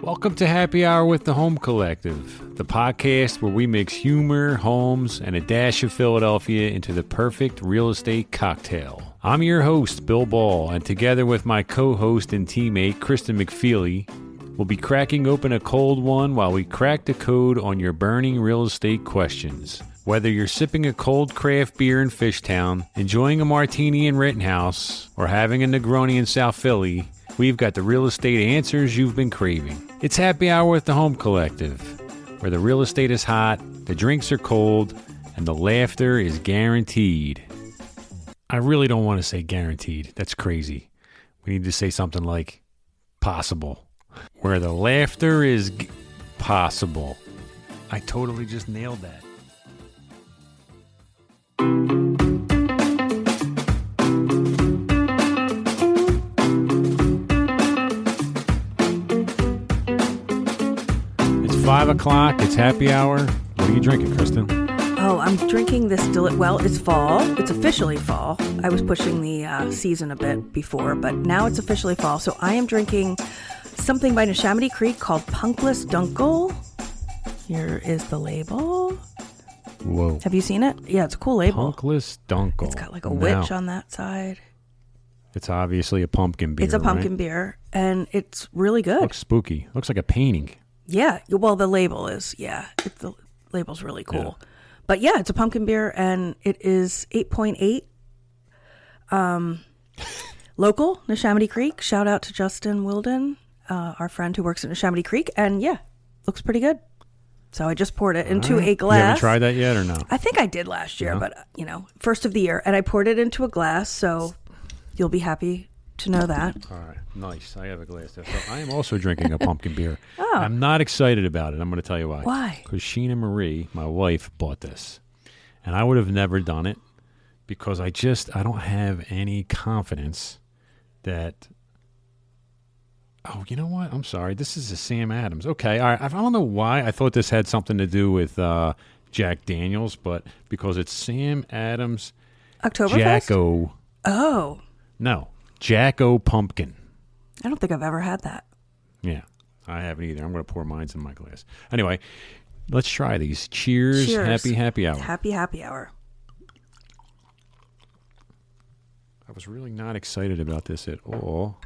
Welcome to Happy Hour with the Home Collective, the podcast where we mix humor, homes, and a dash of Philadelphia into the perfect real estate cocktail. I'm your host, Bill Ball, and together with my co-host and teammate, Kristin McFeely, we'll be cracking open a cold one while we crack the code on your burning real estate questions. Whether you're sipping a cold craft beer in Fishtown, enjoying a martini in Rittenhouse, or having a Negroni in South Philly, we've got the real estate answers you've been craving. It's Happy Hour with the Home Collective, where the real estate is hot, the drinks are cold, and the laughter is guaranteed. I really don't want to say guaranteed. That's crazy. We need to say something like possible, where the laughter is possible. I totally just nailed that. It's 5 o'clock. It's happy hour. What are you drinking, Kristin? Oh, I'm drinking this well, it's fall. It's officially fall. I was pushing the season a bit before, but now it's officially fall. So I am drinking something by Neshaminy Creek called Punkless Dunkel. Here is the label. Whoa. Have you seen it? Yeah, it's a cool label. Punkless Dunkel. It's got like a witch on that side. It's obviously a pumpkin beer. It's a pumpkin right? beer, and it's really good. Looks spooky. Looks like a painting. Yeah, well, the label is, the label's really cool. Yeah. But yeah, it's a pumpkin beer, and it is 8.8. Local, Neshaminy Creek. Shout out to Justin Wilden, our friend who works at Neshaminy Creek, and yeah, looks pretty good. So I just poured it into a glass. You haven't tried that yet or no? I think I did last year, but, first of the year. And I poured it into a glass, so you'll be happy to know that. All right. Nice. I have a glass there. So I am also drinking a pumpkin beer. Oh. I'm not excited about it. I'm going to tell you why. Why? Because Sheena Marie, my wife, bought this. And I would have never done it because I don't have any confidence that... Oh, you know what? I'm sorry. This is a Sam Adams. Okay. All right. I don't know why. I thought this had something to do with Jack Daniels, but because it's Sam Adams Oktoberfest? Jacko. Oh. No. Jacko Pumpkin. I don't think I've ever had that. Yeah. I haven't either. I'm going to pour mine in my glass. Anyway, let's try these. Cheers. Cheers. Happy hour. Happy hour. I was really not excited about this at all.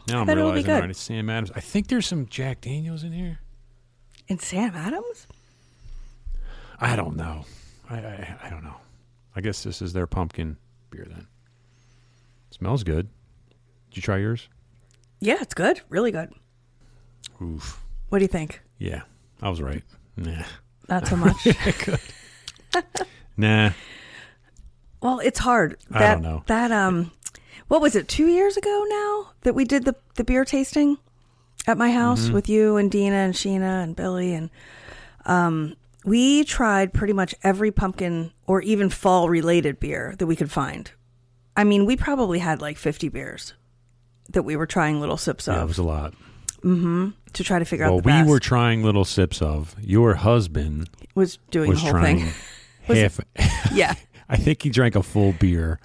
Now I'm it'll be realizing, good. all right, it's Sam Adams. I think there's some Jack Daniels in here. In Sam Adams? I don't know. I don't know. I guess this is their pumpkin beer then. Smells good. Did you try yours? Yeah, it's good. Really good. Oof. What do you think? Yeah, I was right. Nah. Not so much. Good. Nah. Well, it's hard. I don't know. What was it, 2 years ago now that we did the beer tasting at my house with you and Dina and Sheena and Billy? And we tried pretty much every pumpkin or even fall-related beer that we could find. I mean, we probably had like 50 beers that we were trying little sips of. Yeah, it was a lot. Mm-hmm. To try to figure out the Well, best. we were trying little sips of. Your husband was doing was the whole thing. half. Yeah. I think he drank a full beer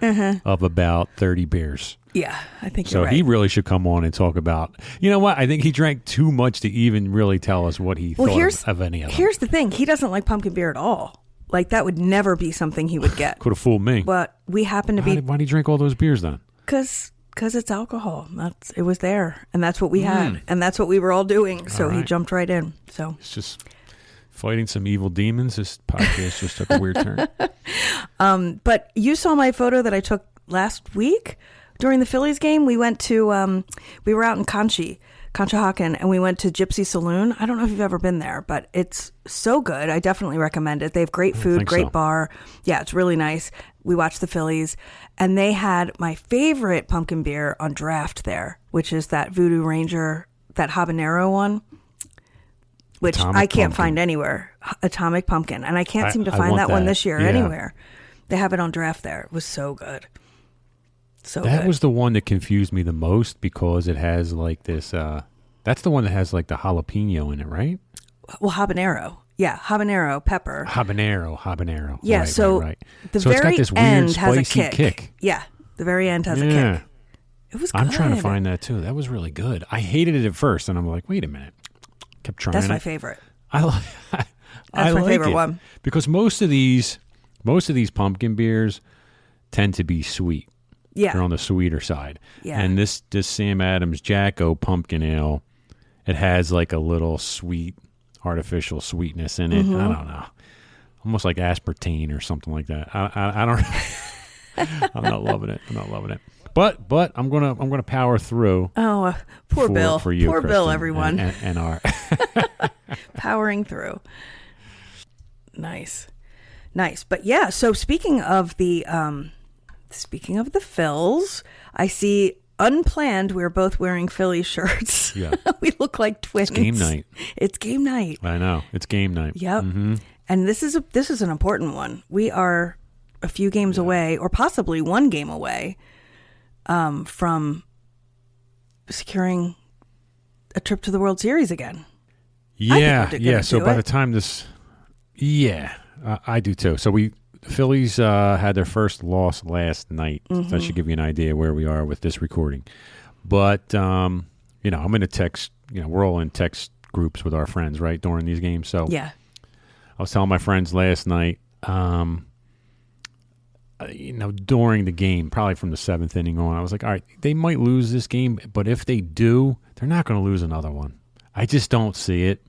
of about 30 beers. Yeah, I think you're right. So he really should come on and talk about, you know what? I think he drank too much to even really tell us what he thought of any of them. Here's the thing. He doesn't like pumpkin beer at all. Like, that would never be something he would get. Could have fooled me. But we happen to be... Why'd he drink all those beers then? Because it's alcohol. It was there. And that's what we had. And that's what we were all doing. So he jumped right in. So it's just fighting some evil demons. This podcast just took a weird turn. But you saw my photo that I took last week during the Phillies game. We went to... we were out in Conshohocken, and we went to Gypsy Saloon. I don't know if you've ever been there, but it's so good. I definitely recommend it. They have great food, great bar. Yeah, it's really nice. We watched the Phillies, and they had my favorite pumpkin beer on draft there, which is that Voodoo Ranger, that habanero one, which I can't find anywhere. Atomic Pumpkin. And I can't seem to find that one this year anywhere. They have it on draft there. It was so good. That was the one that confused me the most because it has like this, that's the one that has like the jalapeno in it, right? Well, habanero. Yeah, habanero, pepper. Habanero. Yeah, right, so right. the so very it's got this end weird has a spicy kick. Yeah, the very end has a kick. It was good. I'm trying to find that too. That was really good. I hated it at first, and I'm like, wait a minute. Kept trying That's it. my favorite. I like. That's my favorite one. because most of these pumpkin beers tend to be sweet. Yeah. They're on the sweeter side. Yeah. And this Sam Adams Jacko pumpkin ale, it has like a little sweet, artificial sweetness in it. Mm-hmm. I don't know. Almost like aspartame or something like that. I don't. I'm not loving it. But I'm gonna power through. Oh, poor Bill. For you, poor Kristen, Bill, everyone. and our powering through. Nice. But yeah. So speaking of the Phils, I see unplanned. We're both wearing Philly shirts. Yeah. We look like twins. It's game night. It's game night. I know. It's game night. Yep. Mm-hmm. And this is an important one. We are a few games away, or possibly one game away, from securing a trip to the World Series again. Yeah. So by the time this, I do too. So the Phillies had their first loss last night. So that should give you an idea where we are with this recording. But I'm in a text. We're all in text groups with our friends, right, during these games. So yeah. I was telling my friends last night, during the game, probably from the seventh inning on, I was like, all right, they might lose this game, but if they do, they're not going to lose another one. I just don't see it.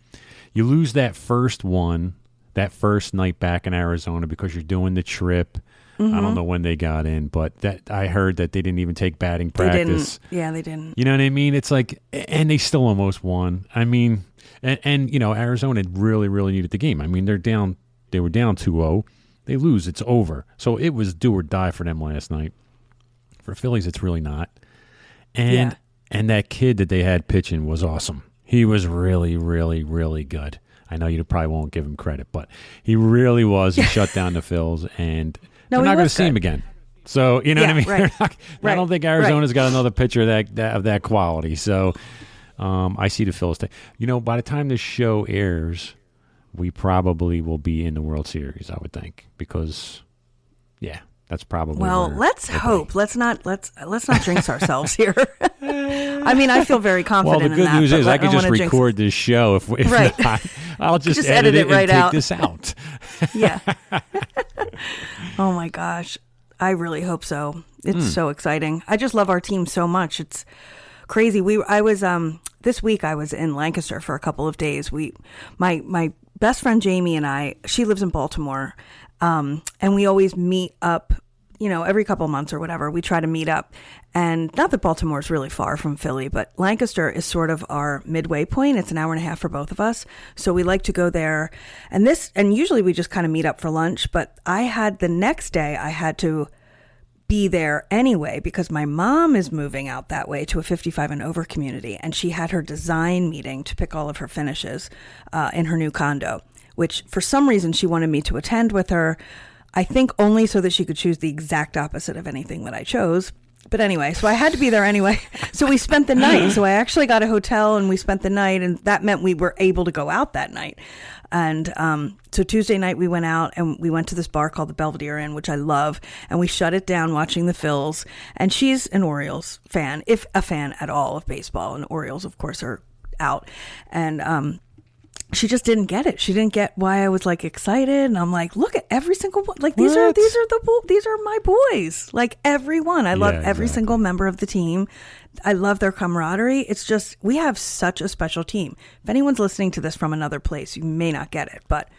You lose that first one, that first night back in Arizona because you're doing the trip. Mm-hmm. I don't know when they got in, but that I heard that they didn't even take batting practice. They didn't. Yeah, they didn't. You know what I mean? It's like, and they still almost won. I mean, and Arizona really, really needed the game. I mean, they were down 2-0. They lose, it's over. So it was do or die for them last night. For Phillies, it's really not. And that kid that they had pitching was awesome. He was really, really, really good. I know you probably won't give him credit, but he really was. He shut down the Phils, and they're not going to see him again. So, you know what I mean? Right. I don't think Arizona's got another pitcher of that quality. So I see the Phils. By the time this show airs, we probably will be in the World Series, I would think, because, that's probably. Well, let's hope. Let's not jinx ourselves here. I mean, I feel very confident. Well, the good news is I could just record this show. If right. not, I'll just edit it right and out. take this out. Yeah. Oh my gosh, I really hope so. It's so exciting. I just love our team so much. It's crazy. This week I was in Lancaster for a couple of days. My best friend Jamie and I, she lives in Baltimore, and we always meet up, every couple of months or whatever. We try to meet up. And not that Baltimore is really far from Philly, but Lancaster is sort of our midway point. It's an hour and a half for both of us. So we like to go there. And usually we just kind of meet up for lunch. But the next day I had to be there anyway because my mom is moving out that way to a 55 and over community. And she had her design meeting to pick all of her finishes in her new condo, which for some reason she wanted me to attend with her. I think only so that she could choose the exact opposite of anything that I chose. But anyway, so I had to be there anyway. So we spent the night. So I actually got a hotel and we spent the night, and that meant we were able to go out that night. And so Tuesday night we went out and we went to this bar called the Belvedere Inn, which I love. And we shut it down watching the Phils. And she's an Orioles fan, if a fan at all of baseball. And Orioles, of course, are out. And she just didn't get it. She didn't get why I was like excited. And I'm like, look at every single one. Like these are my boys. Like everyone. I love every single member of the team. I love their camaraderie. It's just, we have such a special team. If anyone's listening to this from another place, you may not get it, but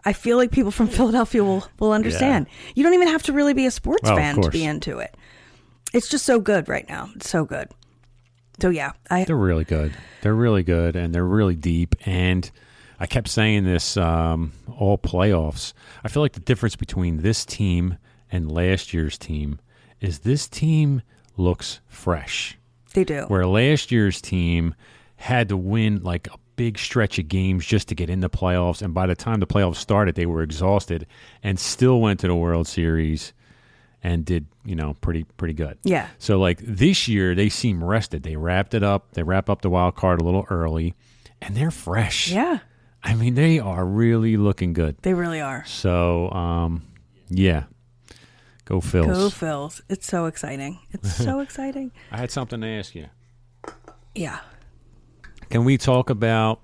I feel like people from Philadelphia will understand. Yeah. You don't even have to really be a sports fan to be into it. It's just so good right now. It's so good. So yeah, they're really good. They're really good, and they're really deep. And I kept saying this all playoffs. I feel like the difference between this team and last year's team is this team looks fresh. They do. Where last year's team had to win like a big stretch of games just to get in the playoffs, and by the time the playoffs started, they were exhausted and still went to the World Series and did, pretty good. Yeah. So like this year, they seem rested. They wrapped it up. They wrap up the wild card a little early, and they're fresh. Yeah. I mean, they are really looking good. They really are. So, yeah. Go Phils. Go Phils. It's so exciting. It's so exciting. I had something to ask you. Yeah. Can we talk about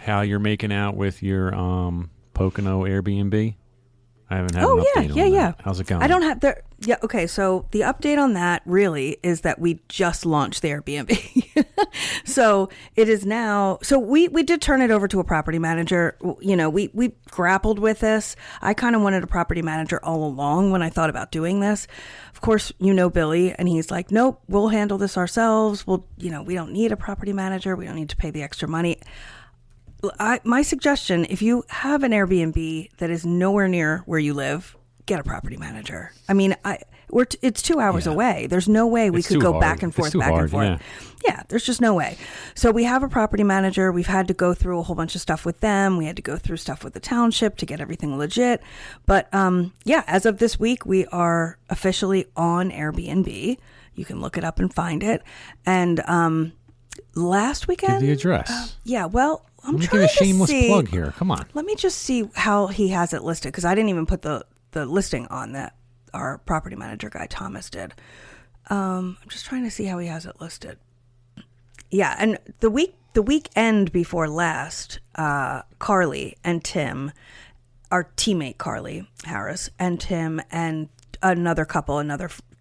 how you're making out with your Pocono Airbnb? I haven't had an update on that. How's it going? I don't have the. Yeah, okay. So the update on that really is that we just launched the Airbnb. So it is now. So we did turn it over to a property manager. You know, we grappled with this. I kind of wanted a property manager all along when I thought about doing this. Of course, you know Billy, and he's like, nope, we'll handle this ourselves. We don't need a property manager. We don't need to pay the extra money. My suggestion, if you have an Airbnb that is nowhere near where you live, get a property manager. I mean, it's 2 hours away. There's no way we could go back and forth, Yeah, there's just no way. So we have a property manager. We've had to go through a whole bunch of stuff with them. We had to go through stuff with the township to get everything legit. But as of this week, we are officially on Airbnb. You can look it up and find it. And last weekend, give the address. I'm Let me trying give a to shameless see. plug here. Come on. Let me just see how he has it listed, because I didn't even put the listing on that our property manager guy Thomas did. I'm just trying to see how he has it listed. Yeah, and the weekend before last, Carly and Tim, our teammate Carly Harris and Tim and another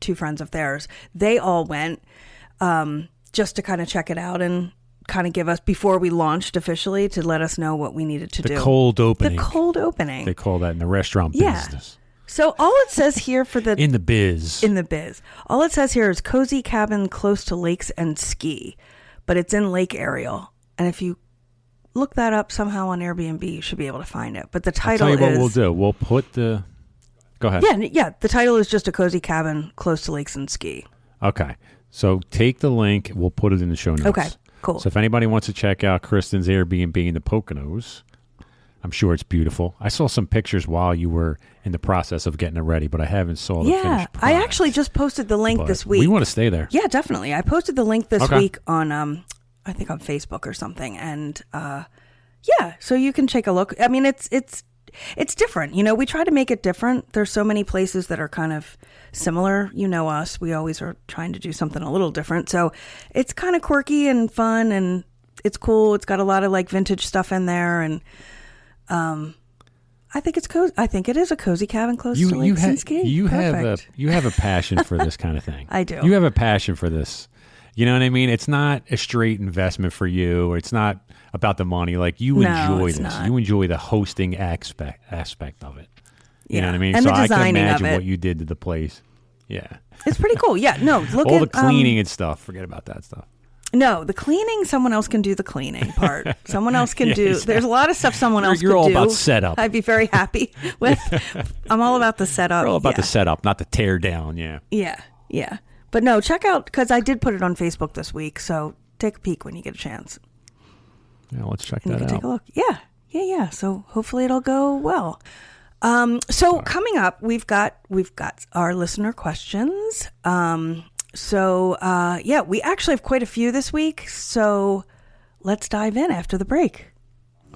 two friends of theirs, they all went just to kind of check it out and kind of give us, before we launched officially, to let us know what we needed to do. The cold opening. They call that in the restaurant business. So all it says here for the... In the biz. All it says here is cozy cabin close to lakes and ski. But it's in Lake Ariel. And if you look that up somehow on Airbnb, you should be able to find it. But the title is... I'll tell you what we'll do. We'll put the... Go ahead. Yeah. The title is just a cozy cabin close to lakes and ski. Okay. So take the link. We'll put it in the show notes. Okay. Cool. So if anybody wants to check out Kristin's Airbnb in the Poconos, I'm sure it's beautiful. I saw some pictures while you were in the process of getting it ready, but I haven't saw the finished product. I actually just posted the link this week. We want to stay there. Yeah, definitely. I posted the link this week on, I think on Facebook or something. And so you can take a look. I mean, it's different. You know, we try to make it different. There's so many places that are kind of similar. You know us. We always are trying to do something a little different. So it's kind of quirky and fun, and it's cool. It's got a lot of like vintage stuff in there, and I think it's cozy. I think it is a cozy cabin close to lakes and ski. You have a passion for this kind of thing. I do. You have a passion for this. You know what I mean? It's not a straight investment for you. It's not about the money. Like, you enjoy this. Not. You enjoy the hosting aspect of it. You know what I mean? And so the I can designing imagine of it. what you did to the place. Yeah. It's pretty cool. Yeah. No, look all at the cleaning and stuff. Forget about that stuff. No, the cleaning, someone else can do the cleaning part. Someone else can do. Exactly. There's a lot of stuff someone else can do. You're all about setup. I'd be very happy with. I'm all about the setup. You're all about the setup, not the tear down. Yeah. Yeah. But no, check out, because I did put it on Facebook this week. So take a peek when you get a chance. Yeah, let's check that you can out. Take a look. Yeah. So hopefully it'll go well. Coming up, we've got our listener questions. We actually have quite a few this week. So let's dive in after the break.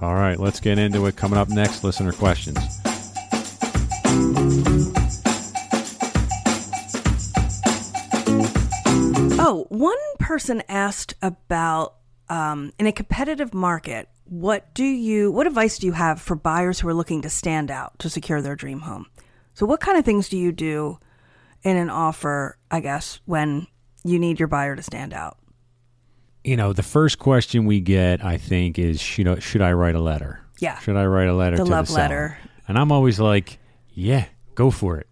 All right, let's get into it. Coming up next, listener questions. Oh, one person asked about, in a competitive market, what advice do you have for buyers who are looking to stand out to secure their dream home? So what kind of things do you do in an offer, I guess, when you need your buyer to stand out? You know, the first question we get, I think, is, should I write a letter? Yeah. Should I write a letter to the seller? The love letter. And I'm always like, yeah, go for it.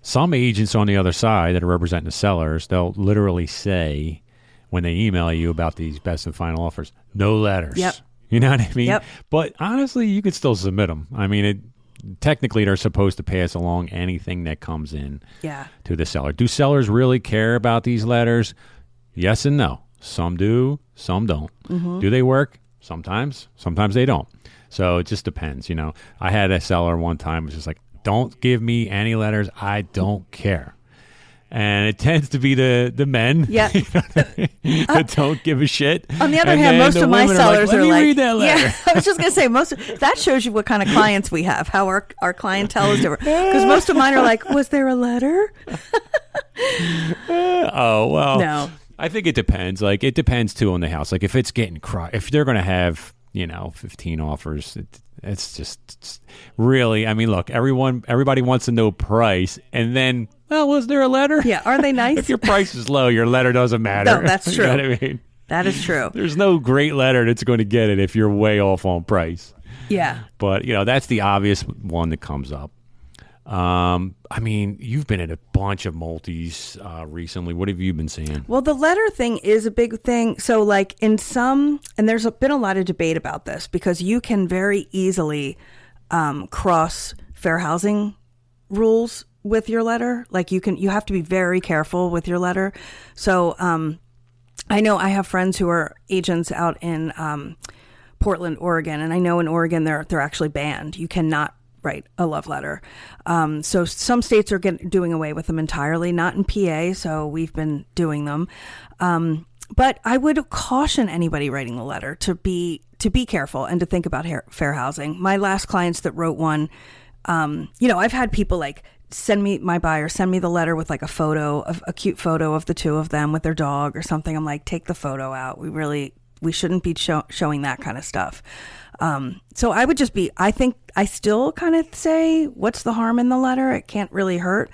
Some agents on the other side that are representing the sellers, they'll literally say, when they email you about these best and final offers, no letters. Yep. You know what I mean? Yep. But honestly, you could still submit them. I mean, technically, they're supposed to pass along anything that comes in to the seller. Do sellers really care about these letters? Yes and no. Some do, some don't. Mm-hmm. Do they work? Sometimes. Sometimes they don't. So it just depends. You know, I had a seller one time was just like, don't give me any letters. I don't care. And it tends to be the men that don't give a shit. On the other hand, most of my sellers are like, read that letter. Yeah, I was just going to say, that shows you what kind of clients we have, how our clientele is different. Because most of mine are like, was there a letter? Oh, well. No. I think it depends. Like, it depends, too, on the house. Like, if it's getting if they're going to have 15 offers. It's just really, I mean, look, everybody wants to know price. And then, well, was there a letter? Yeah. Are they nice? If your price is low, your letter doesn't matter. No, that's true. You know what I mean? That is true. There's no great letter that's going to get it if you're way off on price. Yeah. But, that's the obvious one that comes up. I mean, you've been at a bunch of multis recently. What have you been seeing? Well, the letter thing is a big thing. So like in some, and there's been a lot of debate about this because you can very easily cross fair housing rules with your letter. Like you have to be very careful with your letter. So I know I have friends who are agents out in Portland, Oregon, and I know in Oregon they're actually banned. You cannot write a love letter. So some states are doing away with them entirely, not in PA, so we've been doing them. But I would caution anybody writing a letter to be careful and to think about fair housing. My last clients that wrote one, I've had people like send me the letter with like a cute photo of the two of them with their dog or something. I'm like, take the photo out. We shouldn't be showing that kind of stuff. So I would I still kind of say, what's the harm in the letter? It can't really hurt,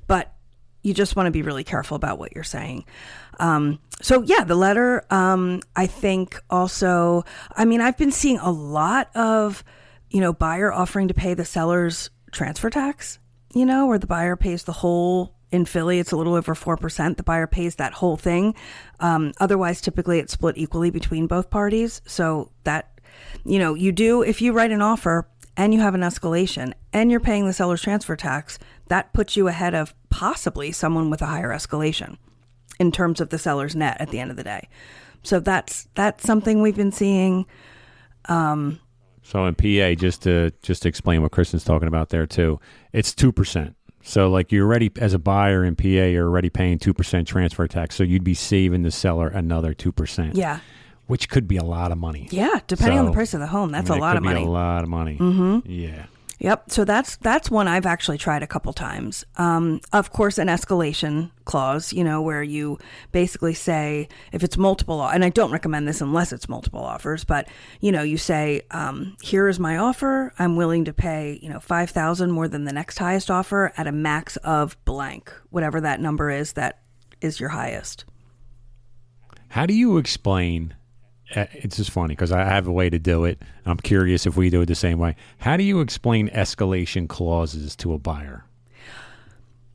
but you just want to be really careful about what you're saying. So yeah, the letter, I think also, I mean, I've been seeing a lot of, buyer offering to pay the seller's transfer tax, where the buyer pays the whole. In Philly, it's a little over 4%. The buyer pays that whole thing. Otherwise, typically it's split equally between both parties. So that, you do, if you write an offer and you have an escalation and you're paying the seller's transfer tax, that puts you ahead of possibly someone with a higher escalation in terms of the seller's net at the end of the day. So that's something we've been seeing. So in PA, just to explain what Kristen's talking about there too, it's 2%. So like you're already, as a buyer in PA, you're already paying 2% transfer tax. So you'd be saving the seller another 2%. Yeah. Which could be a lot of money. Yeah. Depending on the price of the home, that's a lot of money. It could be a lot of money. Mm-hmm. Yeah. Yep. So that's one I've actually tried a couple times. Of course, an escalation clause, where you basically say if it's multiple, and I don't recommend this unless it's multiple offers, but you say, here is my offer. I'm willing to pay, $5,000 more than the next highest offer at a max of blank, whatever that number is, that is your highest. How do you explain? It's just funny because I have a way to do it. I'm curious if we do it the same way. How do you explain escalation clauses to a buyer?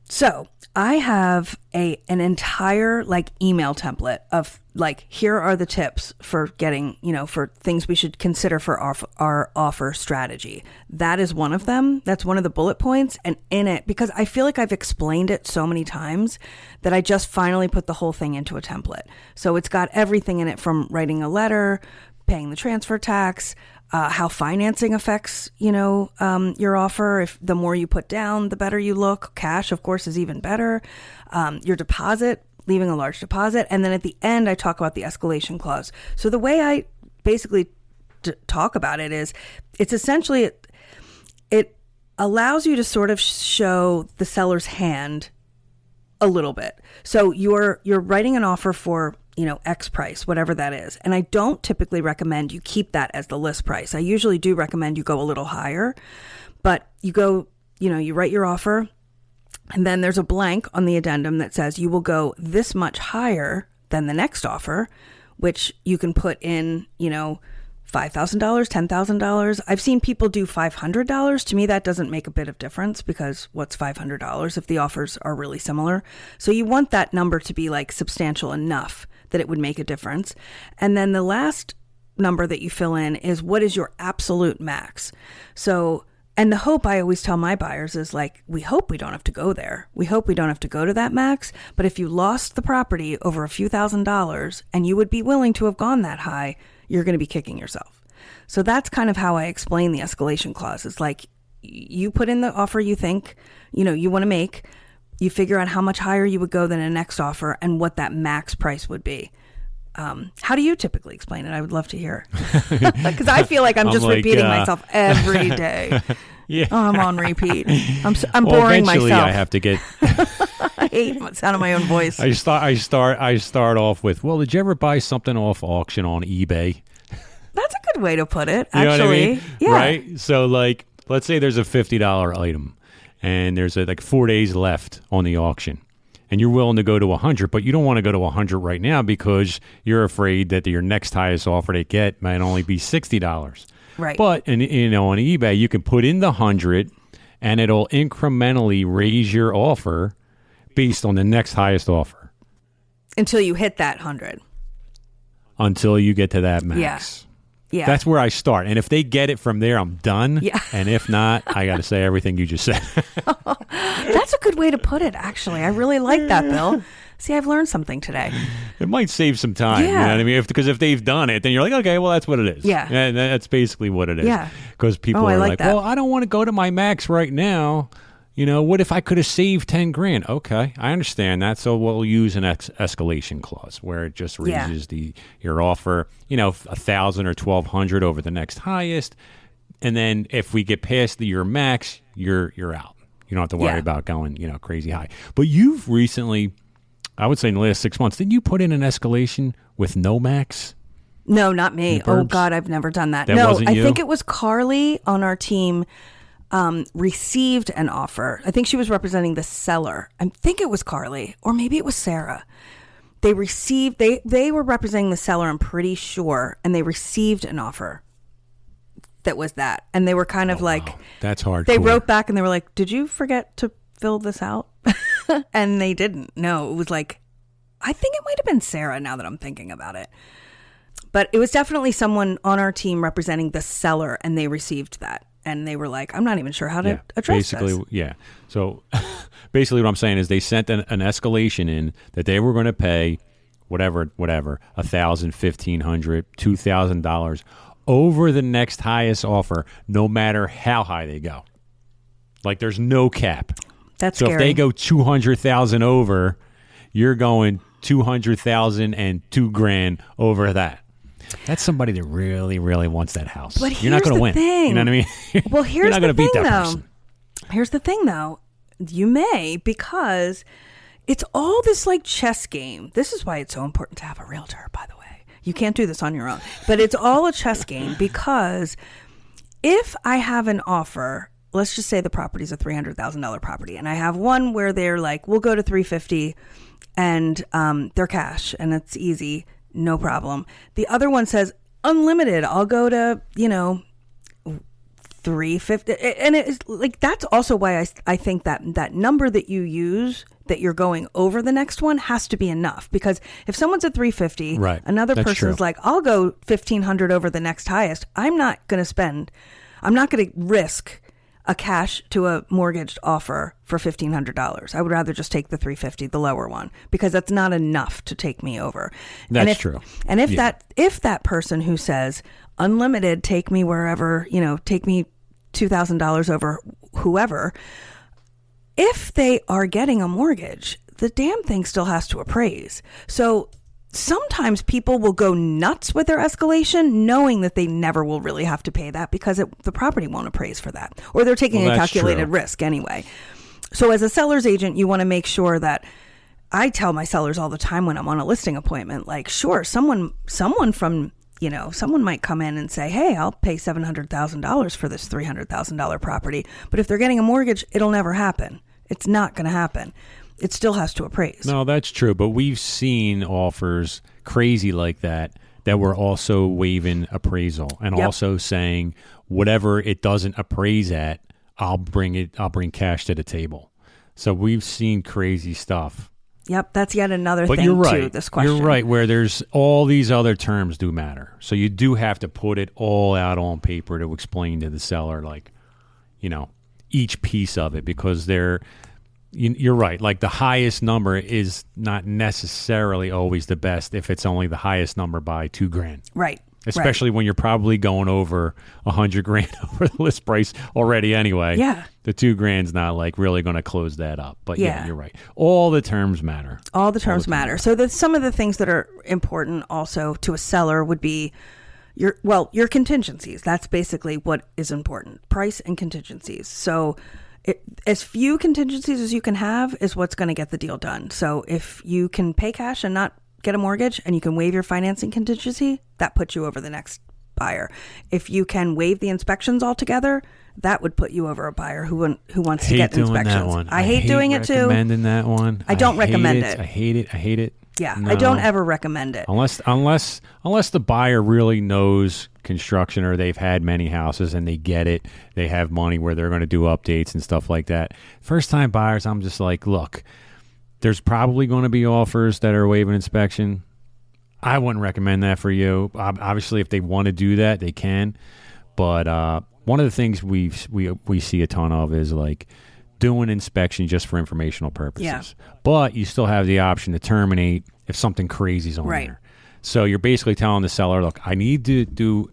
So I have an entire email template of here are the tips for getting, for things we should consider for our offer strategy. That is one of them. That's one of the bullet points. And in it, because I feel like I've explained it so many times that I just finally put the whole thing into a template. So it's got everything in it from writing a letter, paying the transfer tax, how financing affects, your offer. If the more you put down, the better you look. Cash, of course, is even better. Your deposit, leaving a large deposit. And then at the end, I talk about the escalation clause. So the way I basically talk about it is it's essentially, it allows you to sort of show the seller's hand a little bit. So you're writing an offer for, X price, whatever that is. And I don't typically recommend you keep that as the list price. I usually do recommend you go a little higher, but you go, you write your offer and then there's a blank on the addendum that says you will go this much higher than the next offer, which you can put in, $5,000, $10,000. I've seen people do $500. To me, that doesn't make a bit of difference because what's $500 if the offers are really similar? So you want that number to be substantial enough that it would make a difference. And then the last number that you fill in is what is your absolute max. So, and the hope I always tell my buyers is we hope we don't have to go there. We hope we don't have to go to that max. But if you lost the property over a few $1,000s and you would be willing to have gone that high, you're going to be kicking yourself. So that's kind of how I explain the escalation clause. It's you put in the offer you think, you want to make, you figure out how much higher you would go than a next offer and what that max price would be. How do you typically explain it? I would love to hear. Because I feel like I'm just repeating myself every day. Yeah. I'm on repeat. I'm boring eventually myself. I have to get. I hate the sound of my own voice. I start off with, well, did you ever buy something off auction on eBay? That's a good way to put it, You know what I actually. mean? Yeah. Right? So, like, let's say there's a $50 item and there's like 4 days left on the auction. And you're willing to go to 100, but you don't want to go to 100 right now because you're afraid that your next highest offer they get might only be $60. Right. But on eBay, you can put in the 100, and it'll incrementally raise your offer based on the next highest offer Until you hit that 100. until you get to that max. Yeah. That's where I start. And if they get it from there, I'm done. Yeah. And if not, I got to say everything you just said. That's a good way to put it, actually. I really like that, Bill. See, I've learned something today. It might save some time. You know what I mean? Because if they've done it, then you're like, okay, well, that's what it is. Yeah. And that's basically what it is. Yeah. Because people I are like like, that. well, I don't want to go to my max right now. You know, what if I could have saved 10 grand? Okay, I understand that. So we'll use an escalation clause where it just raises your offer, 1,000 or 1,200 over the next highest. And then if we get past your max, you're out. You don't have to worry about going, crazy high. But you've recently, I would say in the last 6 months, didn't you put in an escalation with no max? No, not me. Oh, God, I've never done that. No, wasn't I you? think it was Carly on our team received an offer. I think she was representing the seller. I think it was Carly, or maybe it was Sarah. They were representing the seller, I'm pretty sure, and they received an offer that was that. And they were kind of like, wow. That's hardcore. They wrote back and they were like, did you forget to fill this out? And they didn't. No, it was like, I think it might have been Sarah now that I'm thinking about it. But it was definitely someone on our team representing the seller, and they received that. And they were like, I'm not even sure how to address this. Yeah. So basically what I'm saying is they sent an escalation in that they were going to pay whatever, $1,000, $1,500, $2,000 over the next highest offer, no matter how high they go. Like there's no cap. That's so scary. If they go 200,000 over, you're going 200,000 and $2,000 over that. That's somebody that really, really wants that house. But you're not going to win. Thing. You know what I mean? Well, here's you're not going to beat that though. person. Here's the thing, though. You may, because it's all this like chess game. This is why it's so important to have a realtor, by the way. You can't do this on your own. But it's all a chess game because if I have an offer, let's just say the property's a $300,000 property, and I have one where they're like, we'll go to $350,000 and they're cash and it's easy. No problem. The other one says unlimited. I'll go to, $350,000. And it's like, that's also why I think that number that you use, that you're going over the next one, has to be enough. Because if someone's at $350,000, right, another that's person's true. like, I'll go $1,500 over the next highest. I'm not going to risk a cash to a mortgaged offer for $1,500. I would rather just take the $350,000, the lower one, because that's not enough to take me over. That's true. And if that person who says unlimited, take me wherever, take me $2,000 over whoever, if they are getting a mortgage, the damn thing still has to appraise. So sometimes people will go nuts with their escalation, knowing that they never will really have to pay that because the property won't appraise for that, or they're taking a calculated risk anyway. So as a seller's agent, you want to make sure that, I tell my sellers all the time when I'm on a listing appointment, like, sure, someone might come in and say, hey, I'll pay $700,000 for this $300,000 property. But if they're getting a mortgage, it'll never happen. It's not going to happen. It still has to appraise. No, that's true. But we've seen offers crazy like that were also waiving appraisal and also saying whatever it doesn't appraise at, I'll bring cash to the table. So we've seen crazy stuff. Yep, that's yet another but thing you're right. to this question. You're right, where there's all these other terms do matter. So you do have to put it all out on paper to explain to the seller, like, each piece of it, because you're right. Like the highest number is not necessarily always the best if it's only the highest number by $2,000. Right. Especially when you're probably going over $100,000 over the list price already anyway. Yeah. The $2,000's not like really going to close that up. But yeah, you're right. All the terms matter. All the terms matter. So some of the things that are important also to a seller would be your contingencies. That's basically what is important. Price and contingencies. So as few contingencies as you can have is what's going to get the deal done. So if you can pay cash and not get a mortgage, and you can waive your financing contingency, that puts you over the next buyer. If you can waive the inspections altogether, that would put you over a buyer who wants to get inspections. That one. I hate doing it too. Recommending that one. I don't recommend it. I hate it. Yeah, no. I don't ever recommend it. Unless the buyer really knows construction or they've had many houses and they get it. They have money where they're going to do updates and stuff like that. First time buyers, I'm just like, look, there's probably going to be offers that are waiving inspection. I wouldn't recommend that for you. Obviously, if they want to do that, they can. But one of the things we see a ton of is like doing inspection just for informational purposes. Yeah. But you still have the option to terminate if something crazy's on there. So you're basically telling the seller, look, I need to do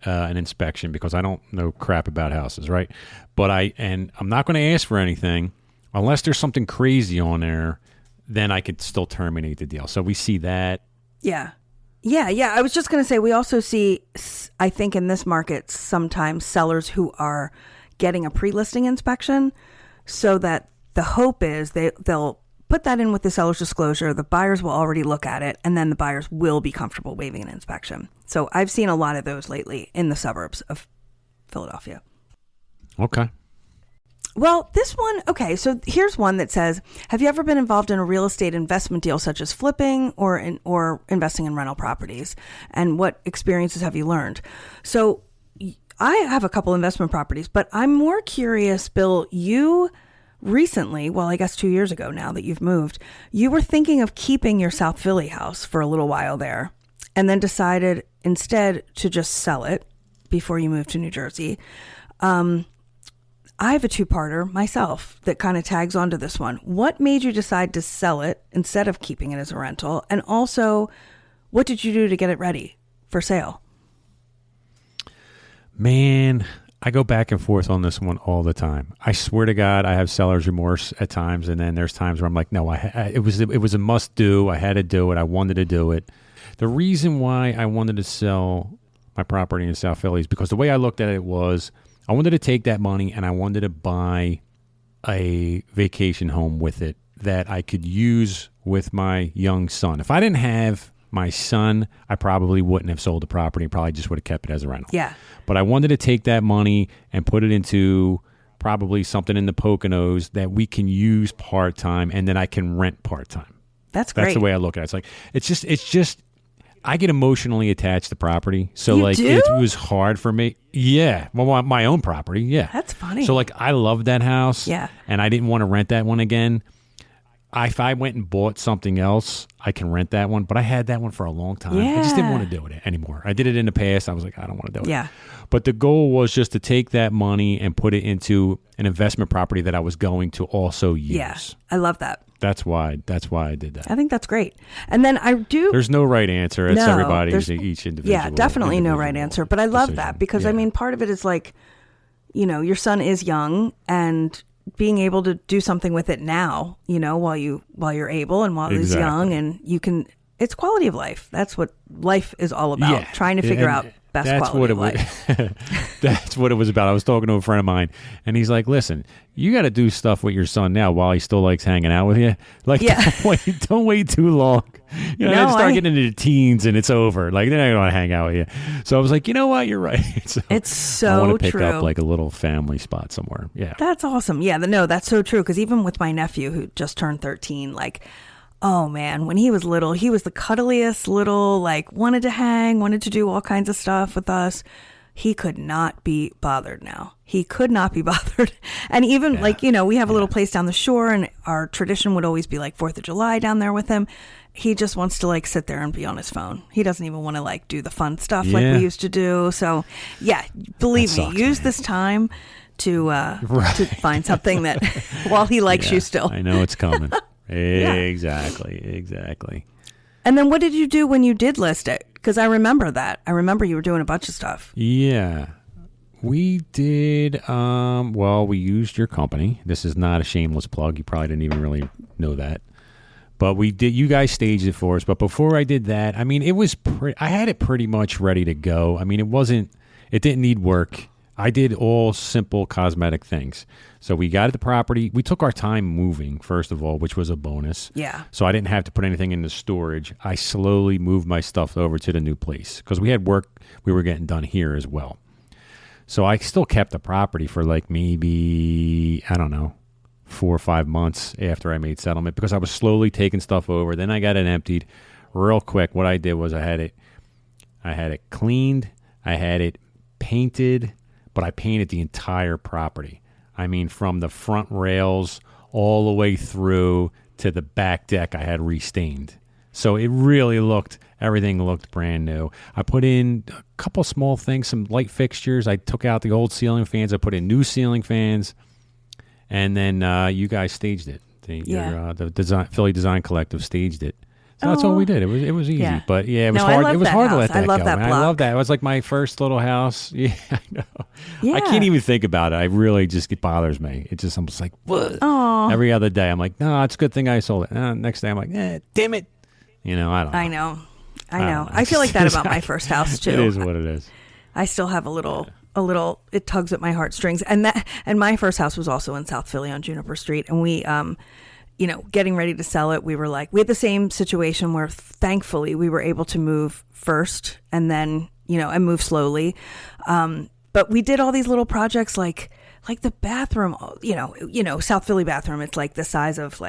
an inspection because I don't know crap about houses, right? But I'm not going to ask for anything unless there's something crazy on there. Then I could still terminate the deal. So we see that. Yeah. I was just going to say, we also see, I think in this market, sometimes sellers who are getting a pre-listing inspection so that the hope is they'll put that in with the seller's disclosure. The buyers will already look at it, and then the buyers will be comfortable waiving an inspection. So I've seen a lot of those lately in the suburbs of Philadelphia. Okay. Well, this one, okay, so here's one that says, have you ever been involved in a real estate investment deal such as flipping or investing in rental properties? And what experiences have you learned? So I have a couple investment properties, but I'm more curious, Bill, you recently, well, I guess 2 years ago now that you've moved, you were thinking of keeping your South Philly house for a little while there and then decided instead to just sell it before you moved to New Jersey. I have a two-parter myself that kind of tags onto this one. What made you decide to sell it instead of keeping it as a rental? And also, what did you do to get it ready for sale? Man, I go back and forth on this one all the time. I swear to God, I have seller's remorse at times, and then there's times where I'm like, no, it was a must do. I had to do it. I wanted to do it. The reason why I wanted to sell my property in South Philly is because the way I looked at it was I wanted to take that money and I wanted to buy a vacation home with it that I could use with my young son. If I didn't have my son, I probably wouldn't have sold the property. Probably just would have kept it as a rental. Yeah. But I wanted to take that money and put it into probably something in the Poconos that we can use part-time and then I can rent part-time. That's great. That's the way I look at it. It's just I get emotionally attached to property. So you like do? It was hard for me. Yeah. Well, my own property. Yeah. That's funny. So like I loved that house. Yeah. And I didn't want to rent that one again. If I went and bought something else, I can rent that one. But I had that one for a long time. Yeah. I just didn't want to do it anymore. I did it in the past. I was like, I don't want to do it. Yeah. But the goal was just to take that money and put it into an investment property that I was going to also use. Yeah. I love that. That's why I did that. I think that's great. And then I do. There's no right answer. It's everybody's each individual. Yeah, definitely no right answer. But I love that because I mean, part of it is like, you know, your son is young and being able to do something with it now, you know, while you're able and while he's young, and you can. It's quality of life. That's what life is all about. Yeah. Trying to figure out best quality of life. That's what it was about. I was talking to a friend of mine, and he's like, "Listen, you got to do stuff with your son now while he still likes hanging out with you. Like, don't wait too long. You know, then start getting into the teens, and it's over. Like, they're not going to hang out with you." So I was like, you know what? You're right. So it's so I want to pick true. up like a little family spot somewhere. Yeah, that's awesome. Yeah, that's so true. Because even with my nephew who just turned 13, like. Oh man, when he was little, he was the cuddliest little, like wanted to hang, wanted to do all kinds of stuff with us. He could not be bothered now. He could not be bothered. And even like, you know, we have a little place down the shore and our tradition would always be like 4th of July down there with him. He just wants to like sit there and be on his phone. He doesn't even want to like do the fun stuff like we used to do. So yeah, believe me, use this time to find something that while he likes you still. I know it's coming. Exactly. And then what did you do when you did list it? Because I remember that. I remember you were doing a bunch of stuff. Yeah. We did, we used your company. This is not a shameless plug. You probably didn't even really know that. But we did, you guys staged it for us. But before I did that, I mean, I had it pretty much ready to go. I mean, it didn't need work. I did all simple cosmetic things. So we got at the property. We took our time moving, first of all, which was a bonus. Yeah. So I didn't have to put anything into storage. I slowly moved my stuff over to the new place because we had work we were getting done here as well. So I still kept the property for like maybe, I don't know, 4 or 5 months after I made settlement because I was slowly taking stuff over. Then I got it emptied real quick. What I did was I had it cleaned. I had it painted, but I painted the entire property. I mean, from the front rails all the way through to the back deck, I had restained. So it really everything looked brand new. I put in a couple small things, some light fixtures. I took out the old ceiling fans. I put in new ceiling fans. And then you guys staged it. The Philly Design Collective staged it. So that's all we did. It was easy, but it was hard. It was hard to let that go. I love that. It was like my first little house. Yeah, I know. Yeah. I can't even think about it. It bothers me. I'm just like, what? Every other day, I'm like, no, it's a good thing I sold it. Next day, I'm like, damn it. I don't know. I know. I feel like that about my first house too. It is what it is. I still have a little. It tugs at my heartstrings, and my first house was also in South Philly on Juniper Street, and we getting ready to sell it, we had the same situation where thankfully we were able to move first and then, and move slowly. But we did all these little projects like the bathroom, South Philly bathroom. It's like the size of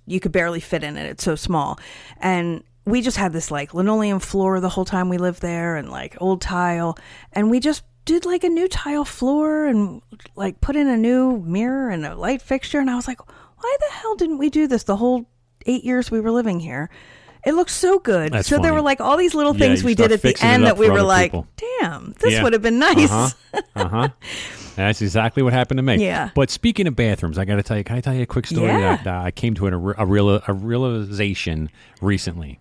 you could barely fit in it. It's so small. And we just had this like linoleum floor the whole time we lived there and like old tile. And we just did like a new tile floor and like put in a new mirror and a light fixture. And I was like, why the hell didn't we do this the whole 8 years we were living here? It looks so good. That's so funny. There were like all these little things we did at the end that we were like, damn, this would have been nice. That's exactly what happened to me. Yeah. But speaking of bathrooms, I got to tell you, can I tell you a quick story that I came to a realization recently?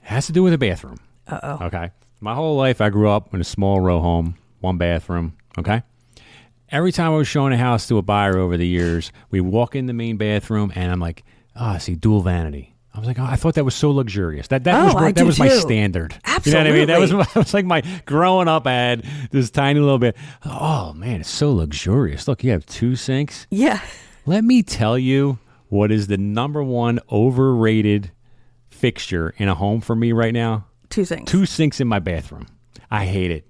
It has to do with a bathroom. Uh-oh. Okay. My whole life, I grew up in a small row home, 1 bathroom. Okay. Every time I was showing a house to a buyer over the years, we walk in the main bathroom, and I'm like, I see dual vanity. I was like, I thought that was so luxurious. That was my standard. Absolutely. You know what I mean? That was like my growing up. I had this tiny little bit. Oh man, it's so luxurious. Look, you have 2 sinks. Yeah. Let me tell you what is the number 1 overrated fixture in a home for me right now. 2 sinks. 2 sinks in my bathroom. I hate it.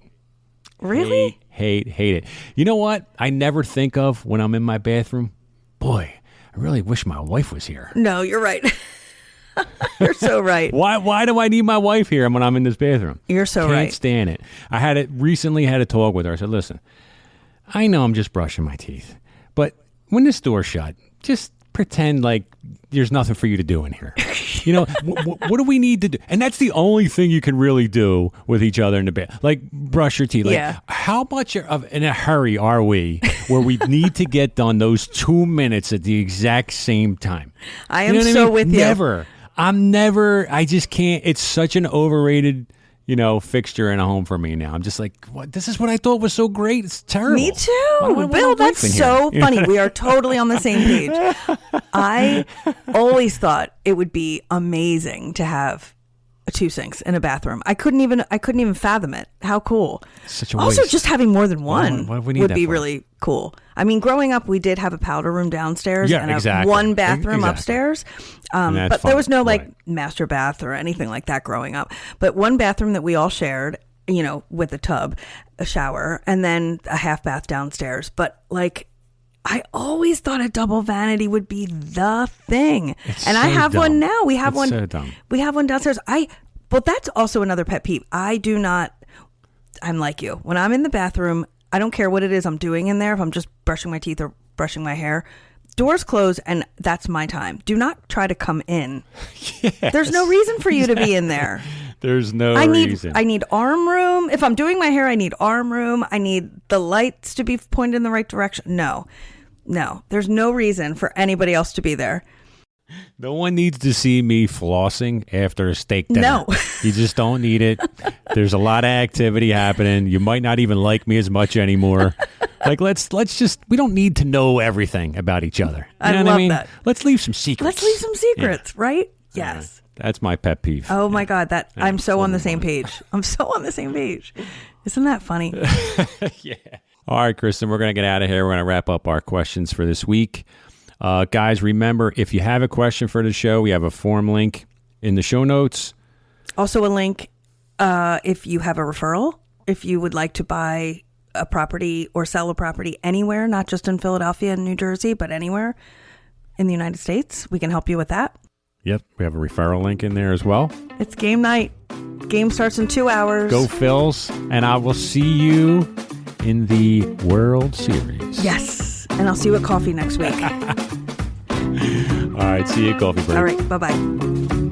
Really? Hate it. You know what I never think of when I'm in my bathroom? Boy, I really wish my wife was here. No, you're right. You're so right. Why do I need my wife here when I'm in this bathroom? You're so right. Can't stand it. I recently had a talk with her. I said, listen, I know I'm just brushing my teeth, but when this door's shut, just pretend like there's nothing for you to do in here. What do we need to do? And that's the only thing you can really do with each other in the bed. Like brush your teeth. Like, how much in a hurry are we where we need to get done those 2 minutes at the exact same time? I am with you. I just can't. It's such an overrated fixture in a home for me now. I'm just like, what? This is what I thought was so great. It's terrible. Me too. Bill, that's so funny. We are totally on the same page. I always thought it would be amazing to have 2 sinks in a bathroom. I couldn't even fathom it. How cool. Such a also, waste. Just having more than one would be for? Really cool. I mean, growing up, we did have a powder room downstairs and one bathroom upstairs. But there was no master bath or anything like that growing up. But one bathroom that we all shared, with a tub, a shower, and then a half bath downstairs. But I always thought a double vanity would be the thing. I have one now. We have one. So dumb. We have one downstairs. But that's also another pet peeve. I'm like you. When I'm in the bathroom, I don't care what it is I'm doing in there. If I'm just brushing my teeth or brushing my hair, doors close and that's my time. Do not try to come in. Yes, there's no reason for you to be in there. There's no reason. I need arm room. If I'm doing my hair, I need arm room. I need the lights to be pointed in the right direction. No, there's no reason for anybody else to be there. No one needs to see me flossing after a steak dinner. No. You just don't need it. There's a lot of activity happening. You might not even like me as much anymore. Let's just, we don't need to know everything about each other. You know what I mean? That. Let's leave some secrets. Right? Yes. That's my pet peeve. Oh my God, I'm so on the same page. I'm so on the same page. Isn't that funny? Yeah. All right, Kristen, we're going to get out of here. We're going to wrap up our questions for this week. Guys, remember, if you have a question for the show, we have a form link in the show notes. Also a link if you have a referral, if you would like to buy a property or sell a property anywhere, not just in Philadelphia and New Jersey, but anywhere in the United States, we can help you with that. Yep, we have a referral link in there as well. It's game night. Game starts in 2 hours. Go Phils, and I will see you in the World Series. Yes, and I'll see you at coffee next week. All right, see you at coffee break. All right, bye-bye.